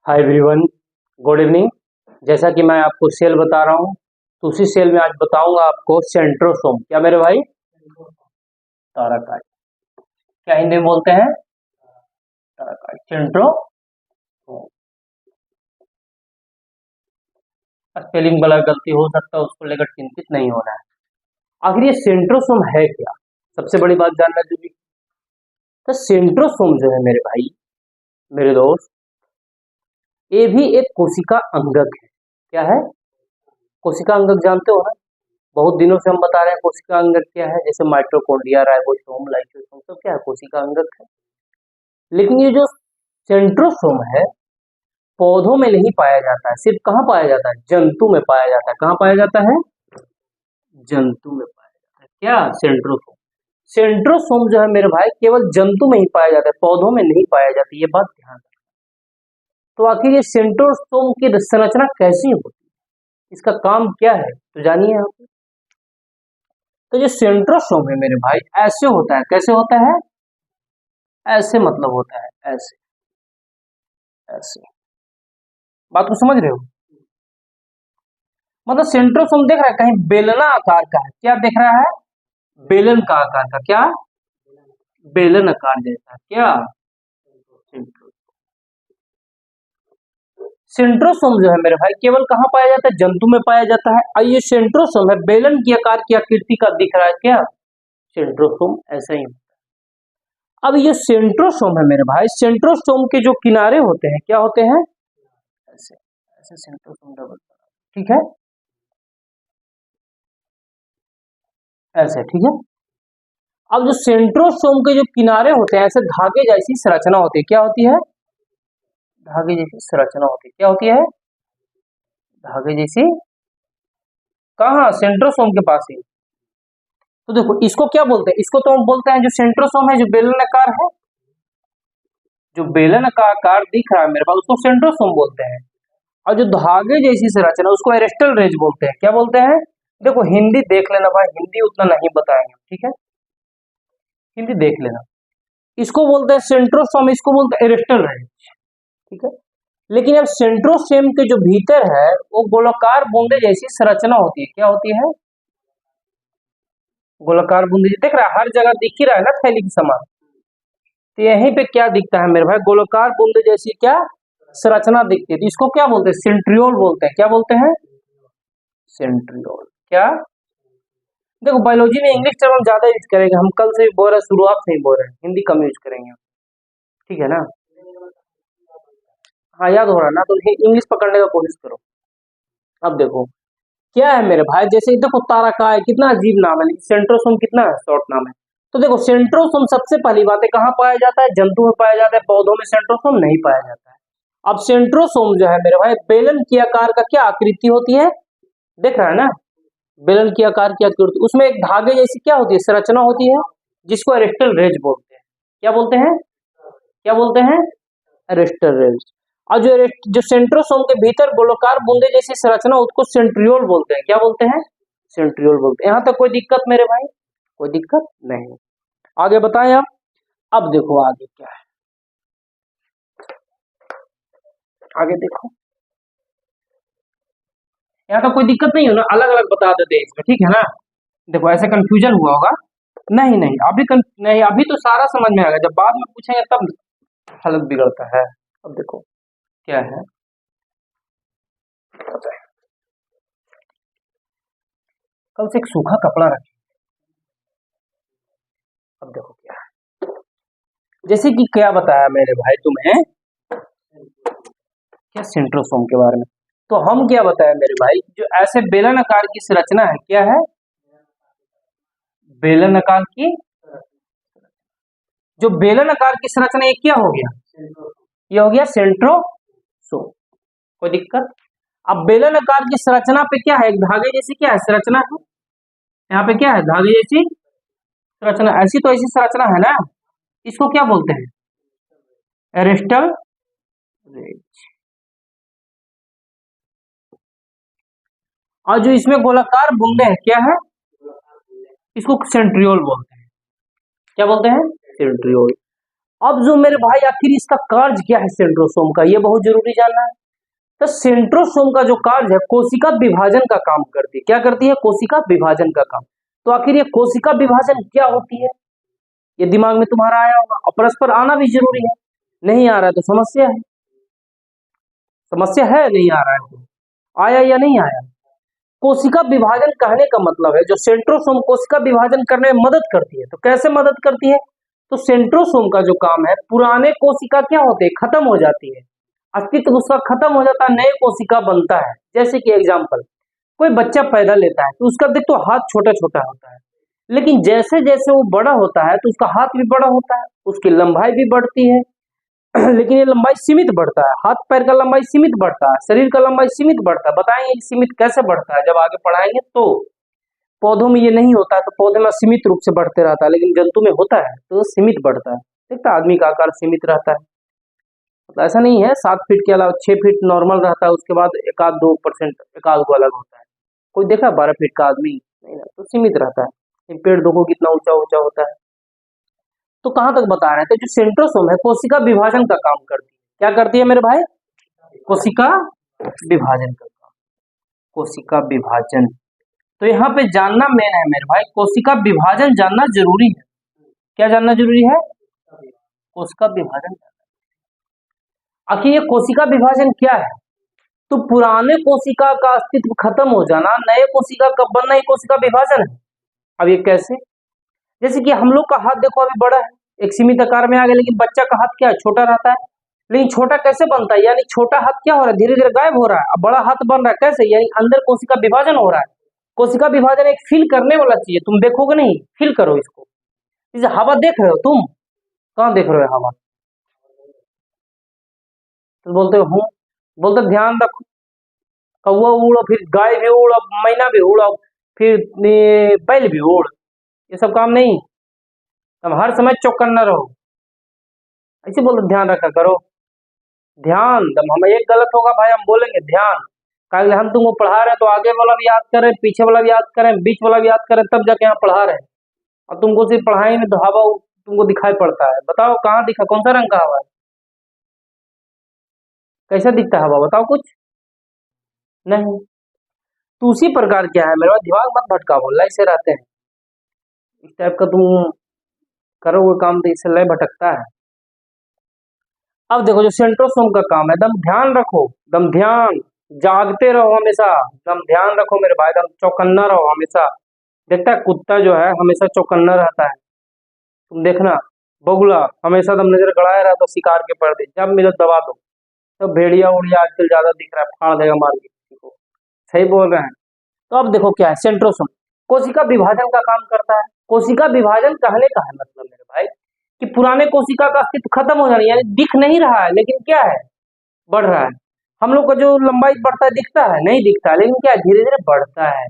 Hi everyone, good evening. जैसा कि मैं आपको सेल बता रहा हूँ, तो उसी सेल में आज बताऊंगा आपको सेंट्रोसोम। क्या मेरे भाई? ताराकाय। क्या हिंदी में बोलते हैं? ताराकाय, सेंट्रोसोम। स्पेलिंग वाला गलती हो सकता है, उसको लेकर चिंतित नहीं होना है। आखिर ये सेंट्रोसोम है क्या? सबसे बड़ी बात जानना जरूरी। तो सेंट्रोसोम जो है मेरे भाई, मेरे दोस्त, ये भी एक कोशिका अंगक है। क्या है? कोशिका अंगक जानते हो ना? बहुत दिनों से हम बता रहे हैं कोशिका अंगक क्या है, जैसे माइटोकॉन्ड्रिया, राइबोसोम, लाइसोसोम, सब क्या है? कोशिका अंगक है। लेकिन ये जो सेंट्रोसोम है, पौधों में नहीं पाया जाता है, सिर्फ कहाँ पाया जाता है? जंतु में पाया जाता है। कहाँ पाया जाता है? जंतु में पाया जाता है। क्या? सेंट्रोसोम। सेंट्रोसोम जो है मेरे भाई, केवल जंतु में ही पाया जाता है, पौधों में नहीं पाया जाती। ये बात ध्यान रखना। तो आखिर ये सेंट्रोसोम की संरचना कैसी होती है, इसका काम क्या है, तो जानिए आप। तो जो सेंट्रोसोम है मेरे भाई, ऐसे होता है। कैसे होता है? ऐसे मतलब होता है ऐसे। ऐसे बात को समझ रहे हो? मतलब सेंट्रोसोम देख रहा है, कहीं बेलना आकार का है। क्या देख रहा है? बेलन का आकार का। क्या? बेलन आकार जैसा। क्या? सेंट्रोसोम जो है मेरे भाई, केवल कहाँ पाया जाता है? जंतु में पाया जाता है। और ये सेंट्रोसोम है, बेलन की आकार की आकृति का दिख रहा है। क्या? सेंट्रोसोम ऐसा ही। अब ये सेंट्रोसोम है मेरे भाई, सेंट्रोसोम के जो किनारे होते हैं, क्या होते हैं? ऐसे। ऐसे सेंट्रोसोम डबल। ठीक है, ऐसे। ठीक है। अब जो सेंट्रोसोम के जो किनारे होते हैं, ऐसे धागे जैसी संरचना होती है। क्या होती है? धागे जैसी संरचना होती है। क्या होती है? धागे जैसी। कहाँ? सेंट्रोसोम के पास ही। तो देखो, इसको क्या बोलते हैं? इसको तो हम बोलते हैं, जो सेंट्रोसोम है, जो बेलनाकार है, जो बेलन का आकार दिख रहा है मेरे पास, उसको सेंट्रोसोम बोलते हैं। और जो धागे जैसी संरचना, उसको एरेस्टल रेंज बोलते हैं। क्या बोलते हैं? देखो, हिंदी देख लेना भाई, हिंदी उतना नहीं बताएंगे, ठीक है? हिंदी देख लेना। इसको बोलते हैं सेंट्रोसोम, इसको बोलते हैं एरेस्टल रेंज। ठीक है। लेकिन अब सेंट्रोसोम के जो भीतर है, वो गोलाकार बूंदे जैसी संरचना होती है। क्या होती है? गोलाकार बूंदे। देख रहा है, हर जगह दिख ही रहा है ना थैली के समान। तो यहीं पे क्या दिखता है मेरे भाई? गोलाकार बूंदे जैसी क्या संरचना दिखती है। तो इसको क्या बोलते हैं? सेंट्रियोल बोलते हैं। क्या बोलते हैं? सेंट्रियोल। क्या? देखो, बायोलॉजी में इंग्लिश टर्म हम ज्यादा यूज करेंगे। हम कल से भी बोल रहे हैं, शुरुआत से ही बोल रहे हैं, हिंदी कम यूज करेंगे। ठीक है ना? हाँ, याद हो रहा है ना? तो इंग्लिश पकड़ने का कोशिश करो। अब देखो, क्या है मेरे भाई, जैसे देखो, ताराकाय कितना अजीब नाम है, लेकिन सेंट्रोसोम कितना है शॉर्ट नाम है। तो देखो, सेंट्रोसोम सबसे पहली बात है, कहाँ पाया जाता है? जंतु में पाया जाता है, पौधों में सेंट्रोसोम नहीं पाया जाता है। अब सेंट्रोसोम जो है मेरे भाई, बेलन की आकार का क्या आकृति होती है? देख रहा है ना? बेलन की आकार की आकृति, उसमें एक धागे जैसी क्या होती है? संरचना होती है, जिसको एरेक्टल रेंज बोलते हैं। क्या बोलते हैं? क्या बोलते हैं? एरेक्टल रेंज। और जो सेंट्रोसोम के भीतर गोलाकार बूंदे जैसी संरचना, उसको सेंट्रियोल बोलते हैं। क्या बोलते हैं? सेंट्रियोल बोलते हैं। यहां तक कोई दिक्कत मेरे भाई? कोई दिक्कत नहीं। आगे बताएं आप। अब देखो आगे क्या है, आगे देखो। यहाँ तो कोई दिक्कत नहीं हो ना, अलग अलग बता देते हैं इसमें, ठीक है ना? देखो, ऐसे कंफ्यूजन हुआ होगा। नहीं नहीं, नहीं, अभी तो सारा समझ में आएगा, जब बाद में पूछेंगे तब हालत बिगड़ता है। अब देखो क्या है, कल से एक सूखा कपड़ा रखे। अब देखो क्या है, जैसे कि क्या बताया मेरे भाई तुम्हें, क्या सेंट्रोसोम के बारे में। तो हम क्या बताया मेरे भाई, जो ऐसे बेलन आकार की संरचना है, क्या है? बेलन आकार की, जो बेलन आकार की संरचना, ये क्या हो गया? ये हो गया सेंट्रोसोम। कोई दिक्कत? अब बेलन आकार की संरचना पे क्या है? एक धागे जैसी क्या है? संरचना है। यहाँ पे क्या है? धागे जैसी संरचना। ऐसी तो ऐसी संरचना है ना, इसको क्या बोलते हैं? एरेस्टल रेंज। और जो इसमें गोलाकार बूंदे हैं, क्या है? इसको सेंट्रियोल बोलते हैं। क्या बोलते हैं? सेंट्रियोल। अब जो मेरे भाई आखिर इसका कार्य क्या है सेंट्रोसोम का, ये बहुत जरूरी जानना है। तो सेंट्रोसोम का जो कार्य है कोशिका विभाजन का काम करती है। क्या करती है? कोशिका विभाजन का काम। तो आखिर ये कोशिका विभाजन क्या होती है, ये दिमाग में तुम्हारा आया होगा, और परस्पर आना भी जरूरी है। नहीं आ रहा है तो समस्या है, समस्या है, नहीं आ रहा है तो आया या नहीं आया। कोशिका विभाजन कहने का मतलब है जो सेंट्रोसोम कोशिका विभाजन करने में मदद करती है। तो कैसे मदद करती है? तो सेंट्रोसोम का जो काम है, पुराने कोशिका क्या होते हैं, खत्म हो जाती है, अस्तित्व उसका खत्म हो जाता है, नए कोशिका बनता है। जैसे कि एग्जांपल, कोई बच्चा पैदा लेता है तो उसका देख तो हाथ छोटा छोटा होता है, लेकिन जैसे जैसे वो बड़ा होता है तो उसका हाथ भी बड़ा होता है, उसकी लंबाई भी बढ़ती है। लेकिन ये लंबाई सीमित बढ़ता है, हाथ पैर का लंबाई सीमित बढ़ता है, शरीर का लंबाई सीमित बढ़ता है। बताएंगे कि सीमित कैसे बढ़ता है, जब आगे पढ़ाएंगे। तो पौधों में ये नहीं होता है, तो पौधे में सीमित रूप से बढ़ते रहता है, लेकिन जंतु में होता है तो सीमित बढ़ता है। देखता आदमी का आकार सीमित रहता है, मतलब ऐसा नहीं है 7 फीट के अलावा 6 फीट नॉर्मल रहता है, उसके बाद 1-2% एकाध को अलग होता है। कोई देखा 12 फीट का आदमी? नहीं ना, तो सीमित रहता है। पेड़ देखो कितना ऊंचा ऊंचा होता है। तो कहां तक बता रहे थे, जो सेंट्रोसोम है कोशिका विभाजन का काम करती है। क्या करती है मेरे भाई? कोशिका विभाजन का काम, कोशिका विभाजन। तो यहाँ पे जानना मेन है मेरे भाई, कोशिका विभाजन जानना जरूरी है। क्या जानना जरूरी है? कोशिका विभाजन। आखिर ये कोशिका विभाजन क्या है? तो पुराने कोशिका का अस्तित्व खत्म हो जाना, नए कोशिका का बनना, ही कोशिका विभाजन है। अब ये कैसे? जैसे कि हम लोग का हाथ देखो अभी बड़ा है, एक सीमित आकार में आ गया, लेकिन बच्चा का हाथ क्या है, छोटा रहता है। लेकिन छोटा कैसे बनता है? यानी छोटा हाथ क्या हो रहा है, धीरे धीरे गायब हो रहा है, अब बड़ा हाथ बन रहा है। कैसे? यानी अंदर कोशिका विभाजन हो रहा है। कोशिका विभाजन एक फील करने वाला चीज है, तुम देखोगे नहीं, फील करो इसको। जैसे हवा देख रहे हो तुम, कहाँ देख रहे हो हवा? तो बोलते हो हूँ, बोलते ध्यान रखो, कौवा उड़, फिर गाय भी उड़, मैना भी उड़, फिर बैल भी उड़, ये सब काम नहीं। तुम हर समय चौकन्ना रहो, ऐसे बोलो, ध्यान रखा करो। ध्यान दम हमें एक गलत होगा भाई, हम बोलेंगे ध्यान, कल हम तुमको पढ़ा रहे हैं तो आगे वाला भी याद करें, पीछे वाला भी याद करें, बीच वाला भी याद करें, तब जाके यहाँ पढ़ा रहे हैं। और तुमको सिर्फ पढ़ाई में तो हवा तुमको दिखाई पड़ता है। बताओ कहाँ दिखा, कौन सा रंग का हवा है, कैसा दिखता है हवा, बताओ कुछ नहीं। तो उसी प्रकार क्या है मेरे दिमाग मत भटका, बोल ऐसे रहते हैं, इस टाइप का तुम करोगे काम तो इससे लय भटकता है। अब देखो जो सेंट्रोसोम का काम है, दम ध्यान रखो, दम ध्यान, जागते रहो हमेशा, दम ध्यान रखो मेरे भाई, दम चौकन्ना रहो हमेशा। देखता है कुत्ता जो है हमेशा चौकन्ना रहता है, तुम देखना। बगुला हमेशा दम नजर गड़ाया रहता है शिकार के पर्दे, जब मिलो दबा दो। तो भेड़िया उड़िया आजकल ज्यादा दिख रहा है, फाड़ देगा मार के किसी को, सही बोल रहे हैं। तो अब देखो क्या है, सेंट्रोसोम कोशिका विभाजन का काम करता है। कोशिका विभाजन कहने का है मतलब मेरे भाई कि पुराने कोशिका का अस्तित्व खत्म हो जाना, यानी दिख नहीं रहा है, लेकिन क्या है, बढ़ रहा है। हम लोग का जो लंबाई बढ़ता है दिखता है, नहीं दिखता है, लेकिन क्या है, धीरे धीरे बढ़ता है,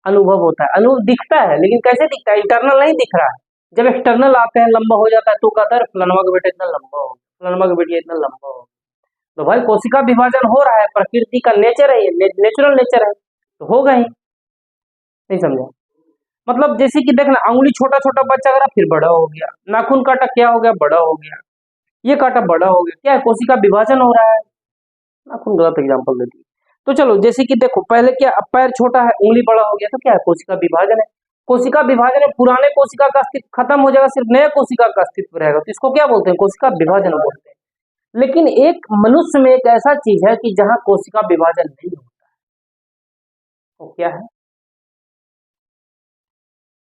अनुभव होता है, अनुभव दिखता है, लेकिन कैसे दिखता है, इंटरनल नहीं दिख रहा है। जब एक्सटर्नल आते हैं लंबा हो जाता है तो कहता है फलानवा का बेटा इतना लंबा हो, फलानवा का बेटिया इतना लंबा हो। तो भाई कोशिका विभाजन हो रहा है, प्रकृति का नेचर है, ये नेचुरल नेचर है, तो होगा ही। नहीं समझा? मतलब जैसे कि देखना, अंगुली छोटा छोटा बच्चा करा फिर बड़ा हो गया, नाखून काटा क्या हो गया, बड़ा हो गया, ये काटा बड़ा हो गया, क्या है, कोशिका विभाजन हो रहा है। नाखून गलत एग्जांपल दे दी। तो चलो जैसे कि देखो पहले क्या, अब पैर छोटा है उंगली बड़ा हो गया, तो क्या है, कोशिका विभाजन है। कोशिका विभाजन है, पुराने कोशिका का अस्तित्व खत्म हो जाएगा, सिर्फ नए कोशिका का अस्तित्व रहेगा, तो इसको क्या बोलते हैं, कोशिका विभाजन बोलते हैं। लेकिन एक मनुष्य में एक ऐसा चीज है कि जहां कोशिका विभाजन नहीं होता है, वो क्या है,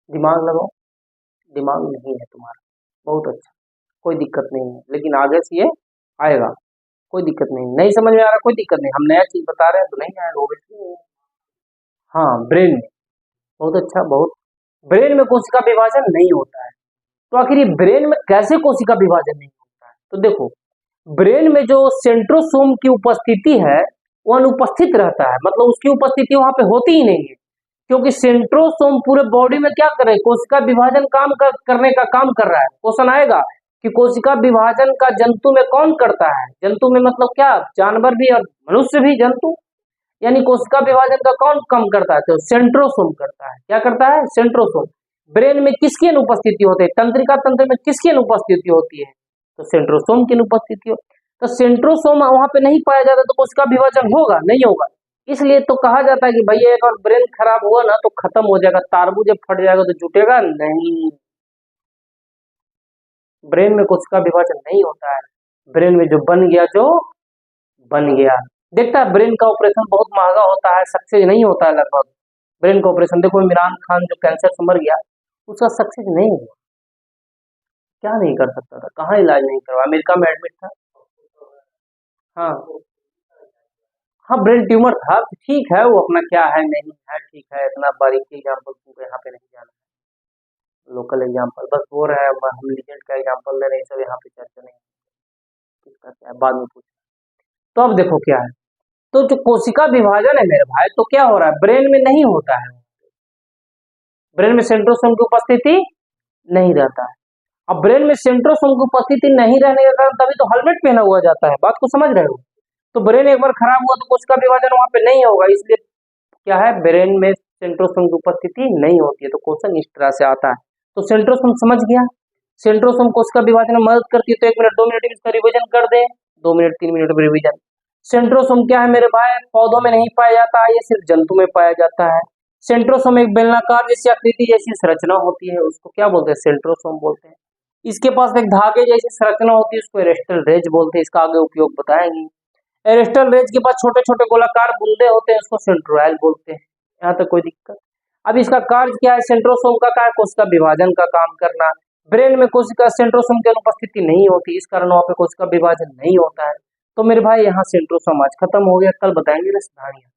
दिमाग लगाओ, दिमाग नहीं है तुम्हारा, बहुत अच्छा, कोई दिक्कत नहीं है, लेकिन आगे से ये आएगा, कोई दिक्कत नहीं, नहीं समझ में आ रहा कोई दिक्कत नहीं, हम नया चीज बता रहे हैं तो नहीं आएगा ओबियसली। हाँ ब्रेन में, बहुत अच्छा, बहुत, ब्रेन में कोशिका विभाजन नहीं होता है। तो आखिर ये ब्रेन में कैसे कोशिका विभाजन नहीं होता है? तो देखो ब्रेन में जो सेंट्रोसोम की उपस्थिति है वो अनुपस्थित रहता है, मतलब उसकी उपस्थिति वहां पे होती ही नहीं है, क्योंकि सेंट्रोसोम पूरे बॉडी में क्या कर रहे हैं, कोशिका विभाजन करने का काम कर रहा है। क्वेश्चन आएगा कि कोशिका विभाजन का जंतु में कौन करता है, जंतु में मतलब क्या, जानवर भी और मनुष्य भी जंतु, यानी कोशिका विभाजन का कौन कम करता है, तो सेंट्रोसोम करता है। क्या करता है, सेंट्रोसोम। ब्रेन में किसकी अनुपस्थिति होती है, तंत्रिका तंत्र में किसकी अनुपस्थिति होती है, तो सेंट्रोसोम की अनुपस्थिति हो, तो सेंट्रोसोम वहां पे नहीं पाया जाता तो कोशिका विभाजन होगा नहीं होगा। इसलिए तो कहा जाता है कि भैया एक बार ब्रेन खराब हुआ ना तो खत्म हो जाएगा, तारबूज जब फट जाएगा तो जुटेगा नहीं। ब्रेन में कोशिका विभाजन नहीं होता है, ब्रेन में जो बन गया। देखता है ब्रेन का ऑपरेशन बहुत महंगा होता है, सक्सेस नहीं होता है लगभग ब्रेन का ऑपरेशन। देखो इमरान खान जो कैंसर से मर गया उसका सक्सेस नहीं हुआ, क्या नहीं कर सकता था, कहाँ इलाज नहीं करवा, अमेरिका में एडमिट था। हाँ हाँ ब्रेन ट्यूमर था, ठीक है वो अपना क्या है नहीं है, ठीक है इतना बारीकी एग्जाम्पल तुमको यहाँ पे नहीं जाना है, लोकल एग्जाम्पल बस वो रहा है, हम लीजेंड का एग्जाम्पल ले रहे हैं, सब यहाँ पे चर्चा नहीं किसका क्या है बाद में पूछ। तो अब देखो क्या है, तो जो कोशिका विभाजन है मेरे भाई तो क्या हो रहा है, ब्रेन में नहीं होता है, ब्रेन में सेंट्रोसोम की उपस्थिति नहीं रहता है। अब ब्रेन में सेंट्रोसोम की उपस्थिति नहीं रहने के कारण तभी तो हेलमेट पहना हुआ जाता है, बात को समझ रहे हो। तो ब्रेन एक बार खराब हुआ तो कोशिका विभाजन वहां पे नहीं होगा, इसलिए क्या है ब्रेन में सेंट्रोसोम की उपस्थिति नहीं होती है। तो क्वेश्चन इस तरह से आता है, तो सेंट्रोसोम समझ गया, सेंट्रोसोम कोशिका विभाजन में मदद करती है। तो 1 मिनट 2 मिनट इसका रिविजन कर दे, 2 मिनट 3 मिनट में रिविजन। सेंट्रोसोम क्या है मेरे भाई, पौधों में नहीं पाया जाता है, ये सिर्फ जंतु में पाया जाता है। सेंट्रोसोम एक बेलनाकार जैसी आकृति जैसी संरचना होती है, उसको क्या बोलते हैं, सेंट्रोसोम बोलते हैं। इसके पास एक धागे जैसी संरचना होती है, उसको एरेस्टल रेज बोलते हैं, इसका आगे उपयोग बताएंगे। एरेस्टल रेज के पास छोटे छोटे गोलाकार बूंदे होते हैं, उसको सेंट्रोइल बोलते हैं। यहाँ तक कोई दिक्कत। अब इसका कार्य क्या है, सेंट्रोसोम का कार्य कोशिका विभाजन का काम करना। ब्रेन में कोशिका सेंट्रोसोम की अनुपस्थिति नहीं होती, इस कारण वहां पे कोशिका विभाजन नहीं होता है। तो मेरे भाई यहाँ सेंट्रोसोम आज खत्म हो गया, कल बताएंगे रसधानियां।